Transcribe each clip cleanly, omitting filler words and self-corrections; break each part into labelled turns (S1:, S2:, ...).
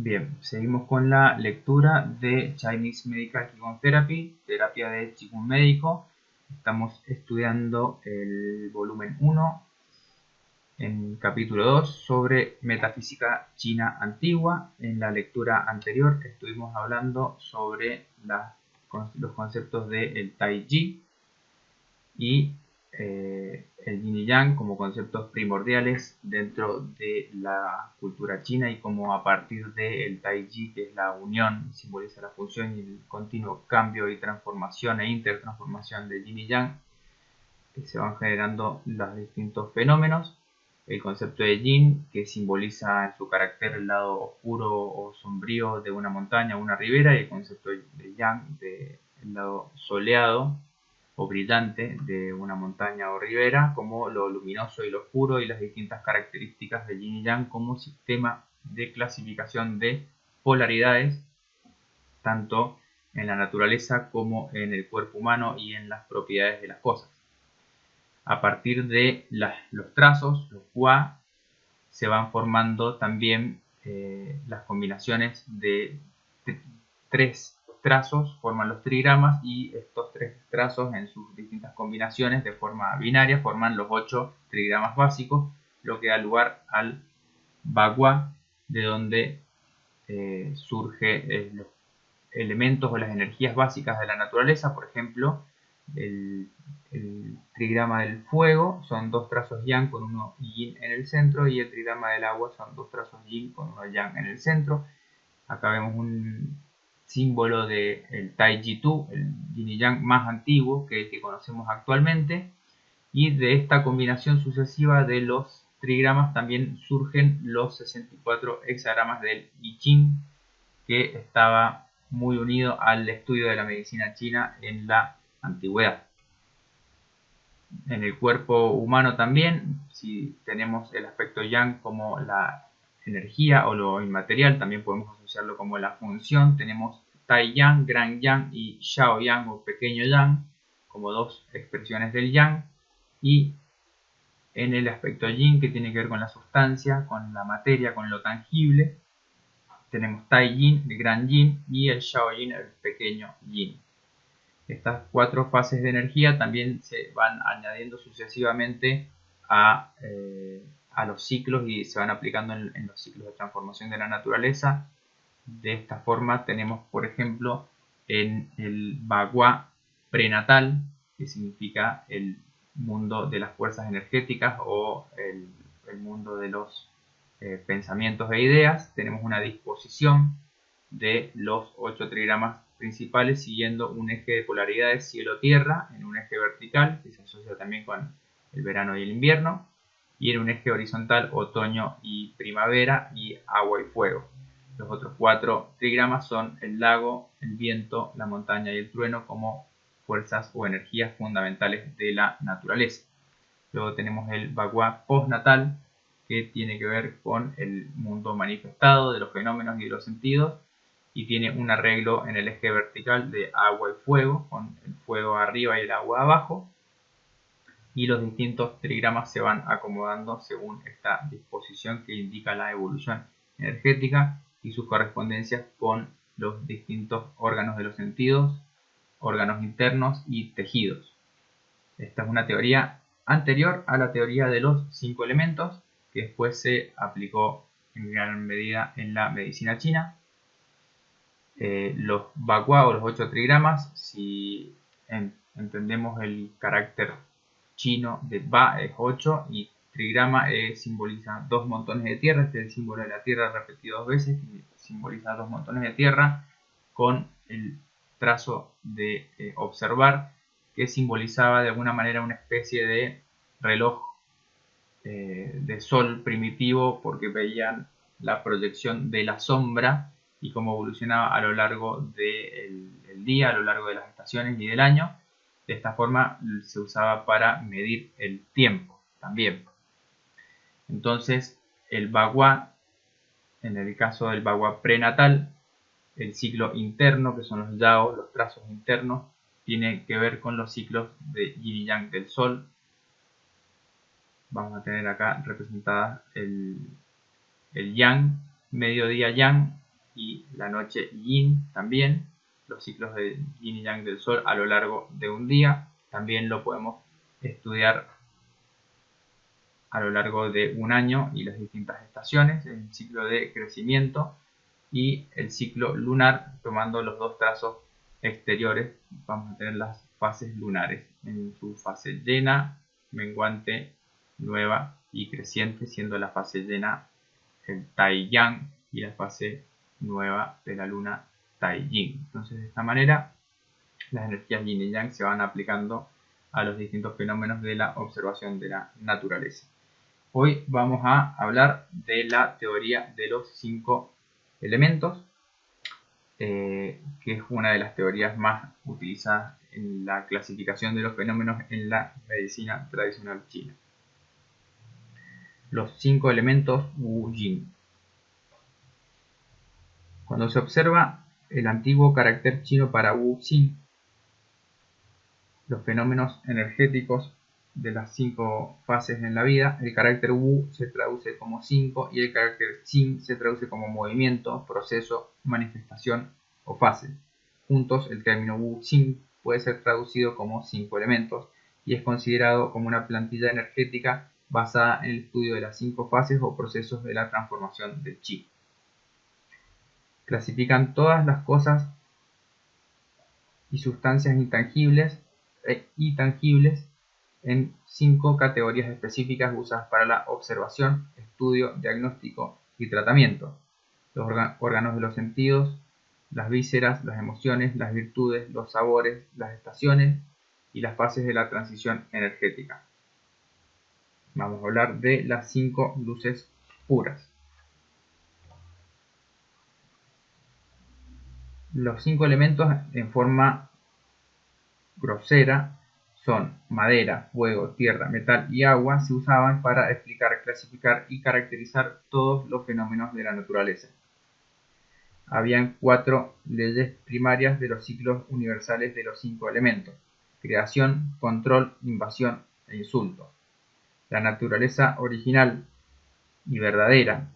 S1: Bien, seguimos con la lectura de Chinese Medical Qigong Therapy, terapia de Qigong médico. Estamos estudiando el volumen 1 en capítulo 2 sobre metafísica china antigua. En la lectura anterior estuvimos hablando sobre los conceptos del Tai Chi y el yin y yang como conceptos primordiales dentro de la cultura china, y como a partir del Tai Chi, que es la unión, simboliza la función y el continuo cambio y transformación e intertransformación de yin y yang, que se van generando los distintos fenómenos. El concepto de yin, que simboliza en su carácter el lado oscuro o sombrío de una montaña o una ribera, y el concepto de yang, del lado soleado o brillante de una montaña o ribera, como lo luminoso y lo oscuro, y las distintas características de yin y yang como sistema de clasificación de polaridades, tanto en la naturaleza como en el cuerpo humano y en las propiedades de las cosas. A partir de los trazos, los hua, se van formando también las combinaciones de tres trazos, forman los trigramas, y estos tres trazos en sus distintas combinaciones de forma binaria forman los 8 trigramas básicos, lo que da lugar al bagua, de donde surge los elementos o las energías básicas de la naturaleza. Por ejemplo, el trigrama del fuego son 2 trazos yang con uno yin en el centro, y el trigrama del agua son 2 trazos yin con uno yang en el centro. Acá vemos un símbolo del Tai Chi Tu, el yin y yang más antiguo que el que conocemos actualmente, y de esta combinación sucesiva de los trigramas también surgen los 64 hexagramas del I Ching, que estaba muy unido al estudio de la medicina china en la antigüedad. En el cuerpo humano también, si tenemos el aspecto yang como la energía o lo inmaterial, también podemos asociarlo como la función. Tenemos Tai Yang, Gran Yang y Xiao Yang o pequeño Yang como dos expresiones del Yang. Y en el aspecto Yin, que tiene que ver con la sustancia, con la materia, con lo tangible, tenemos Tai Yin, el Gran Yin, y el Xiao Yin, el pequeño Yin. Estas 4 fases de energía también se van añadiendo sucesivamente a los ciclos, y se van aplicando en los ciclos de transformación de la naturaleza. De esta forma tenemos, por ejemplo, en el Bagua prenatal, que significa el mundo de las fuerzas energéticas o el mundo de los pensamientos e ideas, tenemos una disposición de los 8 trigramas principales siguiendo un eje de polaridades cielo-tierra, en un eje vertical que se asocia también con el verano y el invierno, y en un eje horizontal otoño y primavera, y agua y fuego. Los otros 4 trigramas son el lago, el viento, la montaña y el trueno como fuerzas o energías fundamentales de la naturaleza. Luego tenemos el Bagua postnatal, que tiene que ver con el mundo manifestado de los fenómenos y de los sentidos, y tiene un arreglo en el eje vertical de agua y fuego, con el fuego arriba y el agua abajo, y los distintos trigramas se van acomodando según esta disposición que indica la evolución energética y sus correspondencias con los distintos órganos de los sentidos, órganos internos y tejidos. Esta es una teoría anterior a la teoría de los 5 elementos, que después se aplicó en gran medida en la medicina china. Los Bagua o los 8 trigramas, si entendemos el carácter chino de Ba, es 8, y trigrama simboliza 2 montones de tierra. Este es el símbolo de la tierra repetido 2 veces, y simboliza 2 montones de tierra con el trazo de observar, que simbolizaba de alguna manera una especie de reloj de sol primitivo, porque veían la proyección de la sombra y cómo evolucionaba a lo largo del día, a lo largo de las estaciones y del año. De esta forma se usaba para medir el tiempo también. Entonces el Bagua, en el caso del Bagua prenatal, el ciclo interno, que son los Yao, los trazos internos, tiene que ver con los ciclos de Yin y Yang del Sol. Vamos a tener acá representadas el Yang, mediodía Yang, y la noche yin también, los ciclos de yin y yang del sol a lo largo de un día, también lo podemos estudiar a lo largo de un año y las distintas estaciones, el ciclo de crecimiento y el ciclo lunar, tomando los dos trazos exteriores. Vamos a tener las fases lunares en su fase llena, menguante, nueva y creciente, siendo la fase llena el Tai Yang y la fase nueva de la luna Tai Yin. Entonces, de esta manera, las energías yin y yang se van aplicando a los distintos fenómenos de la observación de la naturaleza. Hoy vamos a hablar de la teoría de los 5 elementos, que es una de las teorías más utilizadas en la clasificación de los fenómenos en la medicina tradicional china. Los 5 elementos Wu Jing. Cuando se observa el antiguo carácter chino para Wu Jing, los fenómenos energéticos de las 5 fases en la vida, el carácter Wu se traduce como 5 y el carácter Jing se traduce como movimiento, proceso, manifestación o fase. Juntos, el término Wu Jing puede ser traducido como 5 elementos y es considerado como una plantilla energética basada en el estudio de las 5 fases o procesos de la transformación del Qi. Clasifican todas las cosas y sustancias intangibles y tangibles en 5 categorías específicas usadas para la observación, estudio, diagnóstico y tratamiento: los órganos de los sentidos, las vísceras, las emociones, las virtudes, los sabores, las estaciones y las fases de la transición energética. Vamos a hablar de las 5 luces puras. Los 5 elementos en forma grosera son madera, fuego, tierra, metal y agua. Se usaban para explicar, clasificar y caracterizar todos los fenómenos de la naturaleza. Habían 4 leyes primarias de los ciclos universales de los 5 elementos: creación, control, invasión e insulto. La naturaleza original y verdadera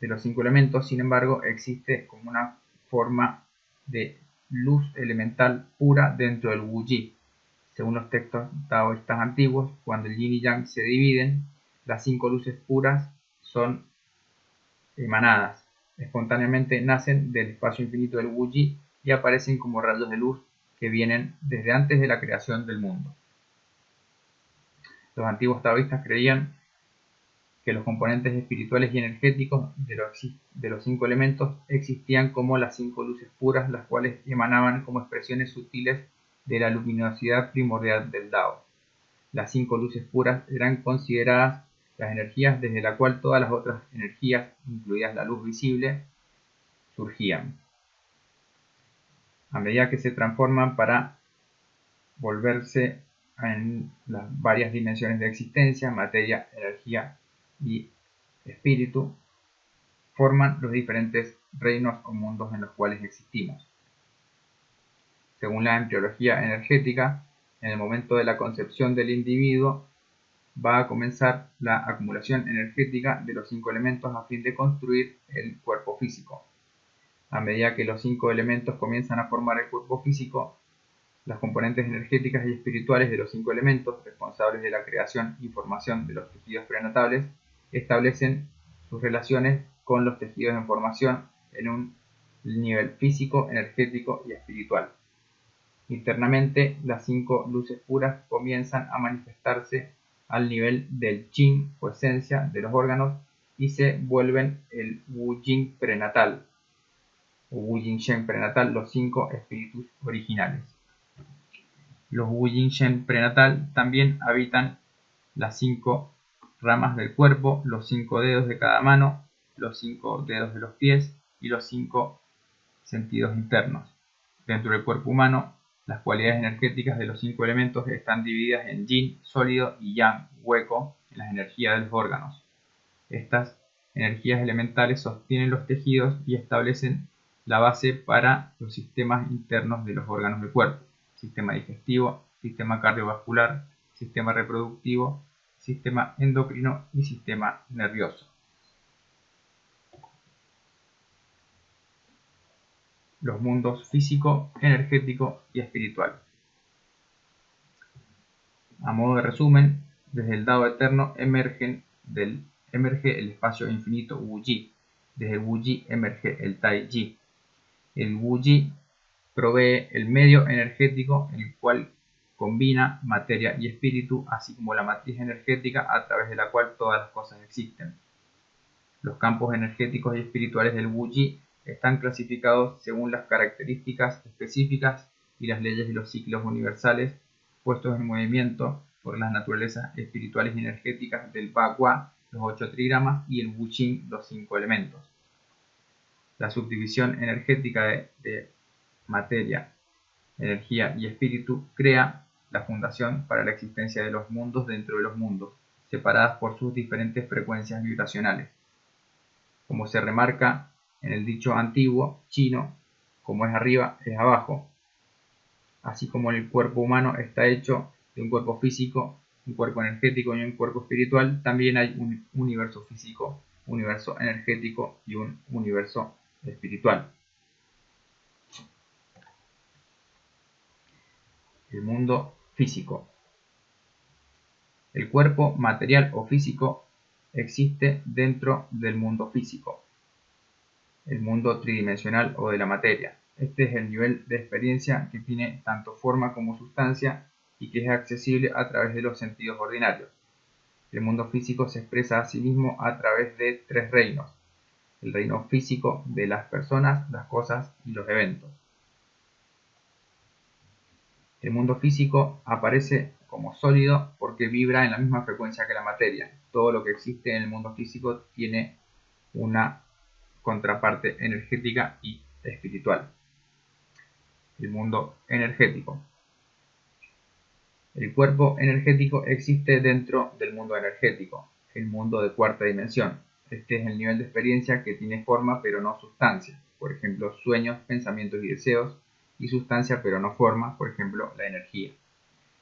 S1: de los 5 elementos, sin embargo, existe como una forma de luz elemental pura dentro del Wu Ji. Según los textos taoístas antiguos, cuando el yin y yang se dividen, las 5 luces puras son emanadas. Espontáneamente nacen del espacio infinito del Wu Ji y aparecen como rayos de luz que vienen desde antes de la creación del mundo. Los antiguos taoístas creían que los componentes espirituales y energéticos de los 5 elementos existían como las 5 luces puras, las cuales emanaban como expresiones sutiles de la luminosidad primordial del Dao. Las 5 luces puras eran consideradas las energías desde la cual todas las otras energías, incluidas la luz visible, surgían. A medida que se transforman para volverse en las varias dimensiones de existencia, materia, energía y espíritu, forman los diferentes reinos o mundos en los cuales existimos. Según la embriología energética, en el momento de la concepción del individuo va a comenzar la acumulación energética de los 5 elementos a fin de construir el cuerpo físico. A medida que los 5 elementos comienzan a formar el cuerpo físico, las componentes energéticas y espirituales de los 5 elementos, responsables de la creación y formación de los tejidos prenatales, establecen sus relaciones con los tejidos en formación en un nivel físico, energético y espiritual. Internamente, las 5 luces puras comienzan a manifestarse al nivel del Qin o esencia de los órganos y se vuelven el Wu Jing prenatal o Wu Jing Shen prenatal, los 5 espíritus originales. Los Wu Jing Shen prenatal también habitan las 5 ramas del cuerpo, los 5 dedos de cada mano, los 5 dedos de los pies y los 5 sentidos internos. Dentro del cuerpo humano, las cualidades energéticas de los 5 elementos están divididas en yin, sólido, y yang, hueco, en las energías de los órganos. Estas energías elementales sostienen los tejidos y establecen la base para los sistemas internos de los órganos del cuerpo: sistema digestivo, sistema cardiovascular, sistema reproductivo, sistema endocrino y sistema nervioso. los mundos físico, energético y espiritual. A modo de resumen, desde el Dao eterno emerge el espacio infinito Wu-Yi. Desde el Wu-Yi emerge el Tai-Yi. El Wu-Yi provee el medio energético el cual combina materia y espíritu, así como la matriz energética a través de la cual todas las cosas existen. Los campos energéticos y espirituales del Wu-Yi están clasificados según las características específicas y las leyes de los ciclos universales puestos en movimiento por las naturalezas espirituales y energéticas del Bagua, los 8 trigramas, y el Wu-Jing, los 5 elementos. La subdivisión energética de materia, energía y espíritu crea la fundación para la existencia de los mundos dentro de los mundos, separadas por sus diferentes frecuencias vibracionales. Como se remarca en el dicho antiguo chino, como es arriba, es abajo. Así como el cuerpo humano está hecho de un cuerpo físico, un cuerpo energético y un cuerpo espiritual, también hay un universo físico, un universo energético y un universo espiritual. El mundo físico. El cuerpo material o físico existe dentro del mundo físico, el mundo tridimensional o de la materia. Este es el nivel de experiencia que tiene tanto forma como sustancia y que es accesible a través de los sentidos ordinarios. El mundo físico se expresa a sí mismo a través de 3 reinos: el reino físico de las personas, las cosas y los eventos. El mundo físico aparece como sólido porque vibra en la misma frecuencia que la materia. Todo lo que existe en el mundo físico tiene una contraparte energética y espiritual. El mundo energético. El cuerpo energético existe dentro del mundo energético, el mundo de cuarta dimensión. Este es el nivel de experiencia que tiene forma pero no sustancia, por ejemplo, sueños, pensamientos y deseos, y sustancia pero no forma, por ejemplo, la energía.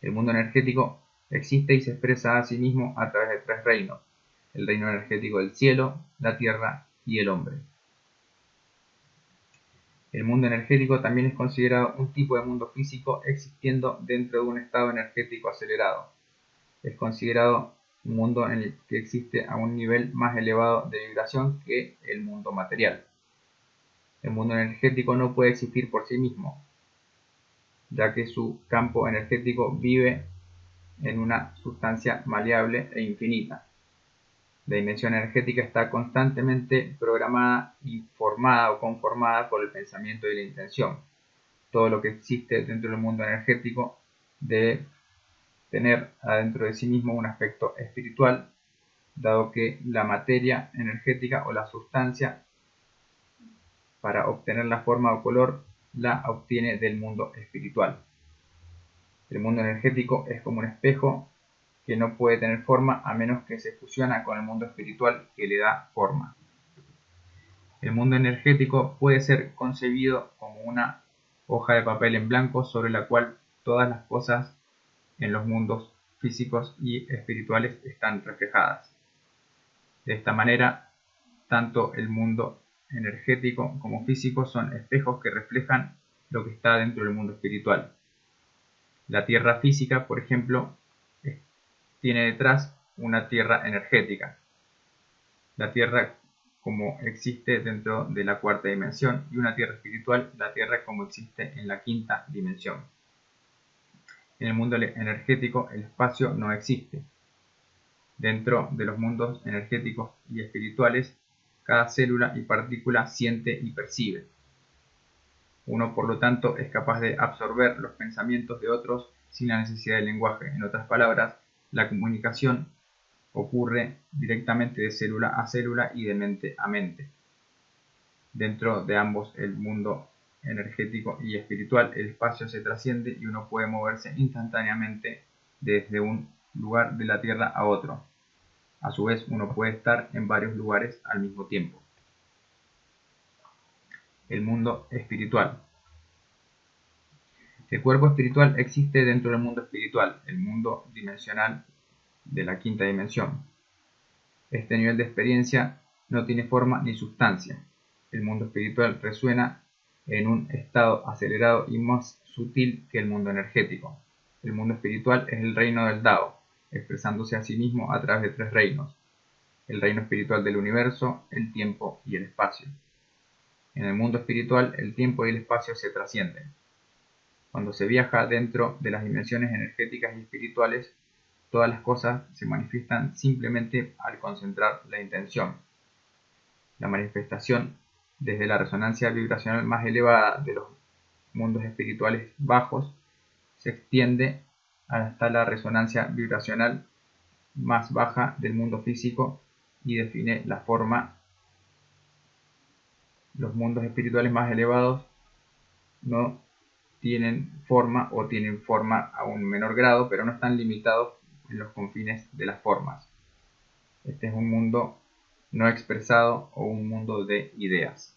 S1: El mundo energético existe y se expresa a sí mismo a través de 3 reinos: el reino energético del cielo, la tierra y el hombre. El mundo energético también es considerado un tipo de mundo físico existiendo dentro de un estado energético acelerado. Es considerado un mundo en el que existe a un nivel más elevado de vibración que el mundo material. El mundo energético no puede existir por sí mismo, ya que su campo energético vive en una sustancia maleable e infinita. La dimensión energética está constantemente programada, informada o conformada por el pensamiento y la intención. Todo lo que existe dentro del mundo energético debe tener adentro de sí mismo un aspecto espiritual, dado que la materia energética o la sustancia, para obtener la forma o color, la obtiene del mundo espiritual. El mundo energético es como un espejo que no puede tener forma a menos que se fusiona con el mundo espiritual que le da forma. El mundo energético puede ser concebido como una hoja de papel en blanco sobre la cual todas las cosas en los mundos físicos y espirituales están reflejadas. De esta manera, tanto el mundo energético como físico son espejos que reflejan lo que está dentro del mundo espiritual. La tierra física, por ejemplo, tiene detrás una tierra energética. La tierra como existe dentro de la cuarta dimensión, y una tierra espiritual, la tierra como existe en la quinta dimensión. En el mundo energético el espacio no existe. Dentro de los mundos energéticos y espirituales, cada célula y partícula siente y percibe. Uno, por lo tanto, es capaz de absorber los pensamientos de otros sin la necesidad del lenguaje. En otras palabras, la comunicación ocurre directamente de célula a célula y de mente a mente. Dentro de ambos, el mundo energético y espiritual, el espacio se trasciende y uno puede moverse instantáneamente desde un lugar de la Tierra a otro. A su vez, uno puede estar en varios lugares al mismo tiempo. El mundo espiritual. El cuerpo espiritual existe dentro del mundo espiritual, el mundo dimensional de la quinta dimensión. Este nivel de experiencia no tiene forma ni sustancia. El mundo espiritual resuena en un estado acelerado y más sutil que el mundo energético. El mundo espiritual es el reino del Dao, expresándose a sí mismo a través de tres reinos: el reino espiritual del universo, el tiempo y el espacio. En el mundo espiritual, el tiempo y el espacio se trascienden. Cuando se viaja dentro de las dimensiones energéticas y espirituales, todas las cosas se manifiestan simplemente al concentrar la intención. La manifestación desde la resonancia vibracional más elevada de los mundos espirituales bajos se extiende hasta la resonancia vibracional más baja del mundo físico y define la forma. Los mundos espirituales más elevados no tienen forma o tienen forma a un menor grado, pero no están limitados en los confines de las formas. Este es un mundo no expresado o un mundo de ideas.